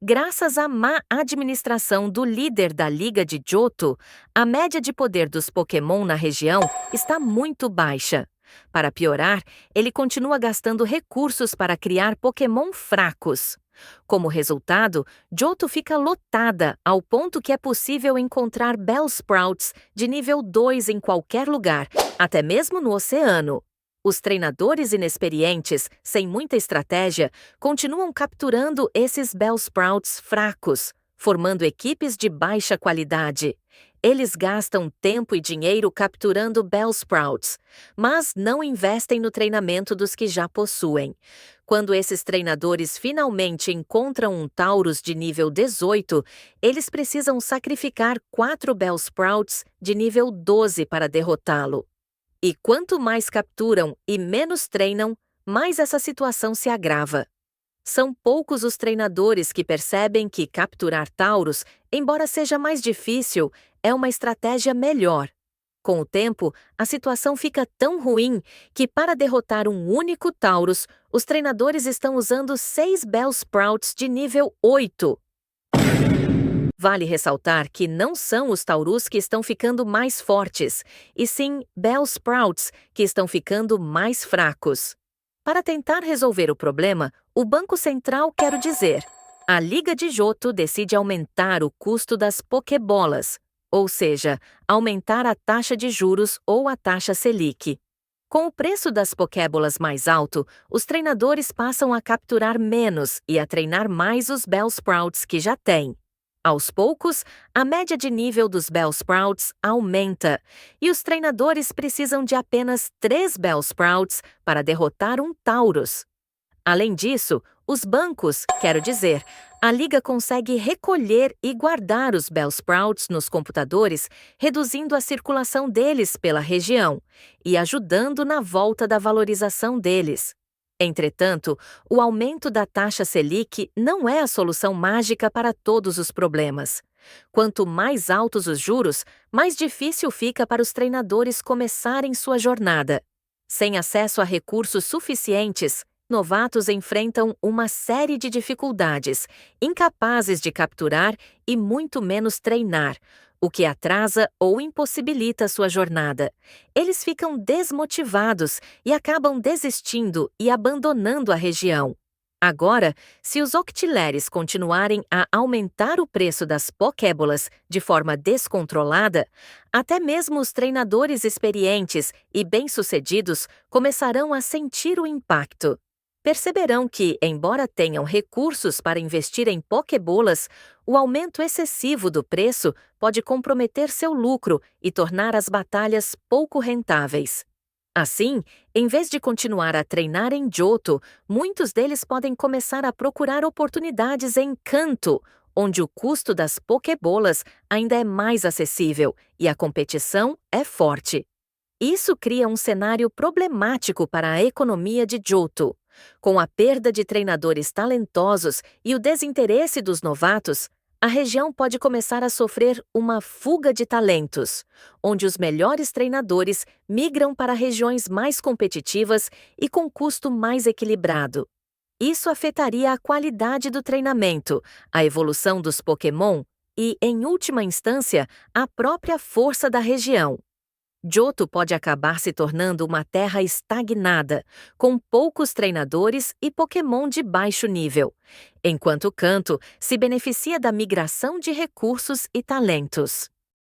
Graças à má administração do líder da Liga de Johto, a média de poder dos Pokémon na região está muito baixa. Para piorar, ele continua gastando recursos para criar Pokémon fracos. Como resultado, Johto fica lotada ao ponto que é possível encontrar Bellsprouts de nível 2 em qualquer lugar, até mesmo no oceano. Os treinadores inexperientes, sem muita estratégia, continuam capturando esses Bellsprouts fracos, formando equipes de baixa qualidade. Eles gastam tempo e dinheiro capturando Bellsprouts, mas não investem no treinamento dos que já possuem. Quando esses treinadores finalmente encontram um Taurus de nível 18, eles precisam sacrificar 4 Bellsprouts de nível 12 para derrotá-lo. E quanto mais capturam e menos treinam, mais essa situação se agrava. São poucos os treinadores que percebem que capturar Taurus, embora seja mais difícil, é uma estratégia melhor. Com o tempo, a situação fica tão ruim que, para derrotar um único Taurus, os treinadores estão usando 6 Bellsprouts de nível 8. Vale ressaltar que não são os Taurus que estão ficando mais fortes, e sim Bellsprouts que estão ficando mais fracos. Para tentar resolver o problema, o Banco Central, quero dizer, a Liga de Johto decide aumentar o custo das Pokébolas, ou seja, aumentar a taxa de juros ou a taxa Selic. Com o preço das Pokébolas mais alto, os treinadores passam a capturar menos e a treinar mais os Bellsprouts que já têm. Aos poucos, a média de nível dos Bellsprouts aumenta, e os treinadores precisam de apenas 3 Bellsprouts para derrotar um Taurus. Além disso, os bancos, quero dizer, a Liga consegue recolher e guardar os Bellsprouts nos computadores, reduzindo a circulação deles pela região e ajudando na volta da valorização deles. Entretanto, o aumento da taxa Selic não é a solução mágica para todos os problemas. Quanto mais altos os juros, mais difícil fica para os treinadores começarem sua jornada. Sem acesso a recursos suficientes, novatos enfrentam uma série de dificuldades, incapazes de capturar e muito menos treinar, o que atrasa ou impossibilita sua jornada. Eles ficam desmotivados e acabam desistindo e abandonando a região. Agora, se os Octileres continuarem a aumentar o preço das Pokébolas de forma descontrolada, até mesmo os treinadores experientes e bem-sucedidos começarão a sentir o impacto. Perceberão que, embora tenham recursos para investir em Pokébolas, o aumento excessivo do preço pode comprometer seu lucro e tornar as batalhas pouco rentáveis. Assim, em vez de continuar a treinar em Johto, muitos deles podem começar a procurar oportunidades em Kanto, onde o custo das Pokébolas ainda é mais acessível e a competição é forte. Isso cria um cenário problemático para a economia de Johto. Com a perda de treinadores talentosos e o desinteresse dos novatos, a região pode começar a sofrer uma fuga de talentos, onde os melhores treinadores migram para regiões mais competitivas e com custo mais equilibrado. Isso afetaria a qualidade do treinamento, a evolução dos Pokémon e, em última instância, a própria força da região. Johto pode acabar se tornando uma terra estagnada, com poucos treinadores e Pokémon de baixo nível, enquanto Kanto se beneficia da migração de recursos e talentos.